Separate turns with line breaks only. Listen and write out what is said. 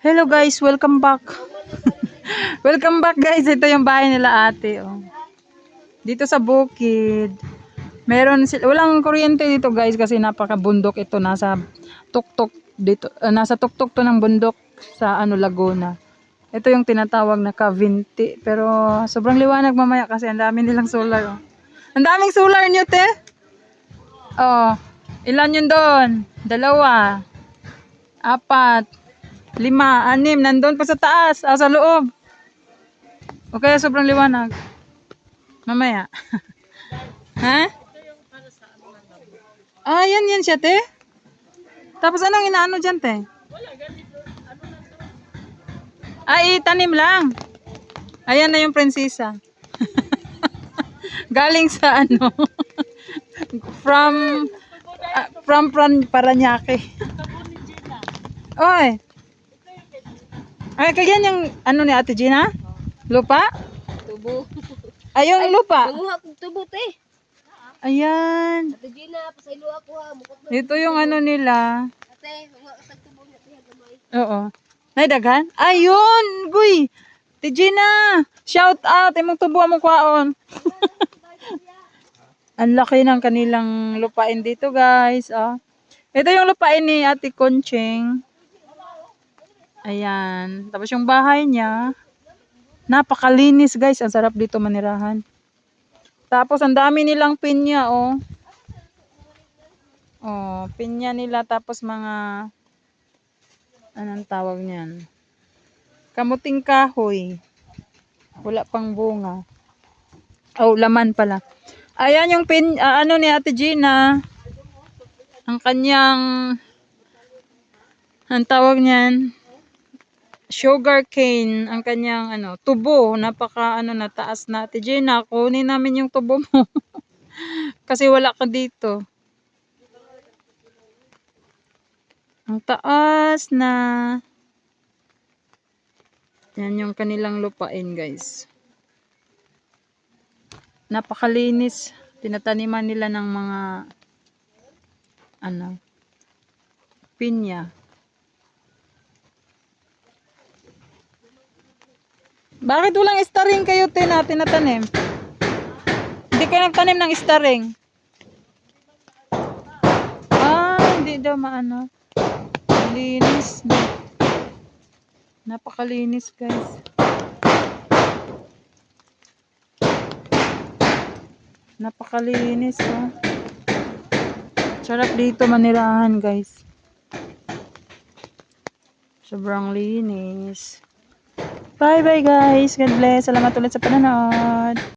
Hello guys, welcome back. Welcome back guys. Ito yung bahay nila ate. Oh. Dito sa bukid. Walang kuryente dito guys kasi napakabundok ito. Nasa tuktok dito. Nasa tuktok to ng bundok sa Laguna. Ito yung tinatawag na Cavinti. Pero sobrang liwanag mamaya kasi ang dami nilang solar. Oh. Ang daming solar nyo te. Oh, ilan yun doon? 2, 4, 5, 6, nandun pa sa taas, sa loob. O kaya sobrang liwanag. Mamaya. Ha? Ah, yan siya, te. Tapos anong inaano dyan, te? Ay, tanim lang. Ayan na yung prinsesa. Galing sa from Paranaque. Oy. Ay, kaya yung ni Ate Gina? Lupa?
Tubo.
Ay, yung lupa.
Nanguha kong tubo, te.
Ayan.
Ate Gina, pasaylo ako ha.
Ito yung nila.
Ate, nanguha ka sa tubo niya, te, gamay.
Oo. Naidagan? Ayun, guy. Tijina, shout out. Imong tubo mo kwaon. Ang laki ng kanilang lupain dito, guys. Oh. Ito yung lupain ni Ate Conching. Ayan. Tapos yung bahay niya, napakalinis, guys. Ang sarap dito manirahan. Tapos ang dami nilang pinya, oh. Oh, pinya nila tapos mga anong tawag niyan? Kamuting kahoy. Wala pang bunga. Oh, laman pala. Ayan yung ni Ate Gina. Ang kanyang ang tawag niyan sugar cane, ang kanyang tubo, napaka na taas na. Ate Gina, kunin namin yung tubo mo. Kasi wala ka dito. Ang taas na. Yan yung kanilang lupain, guys. Napakalinis. Tinataniman nila ng mga pinya. Bakit walang staring kayo tinatanim? Hindi kayo nagtanim ng staring? Hindi daw maano. Linis. Napakalinis, guys. Napakalinis, oh. Sarap dito manirahan, guys. Sobrang linis. Bye-bye, guys. God bless. Salamat ulit sa panonood.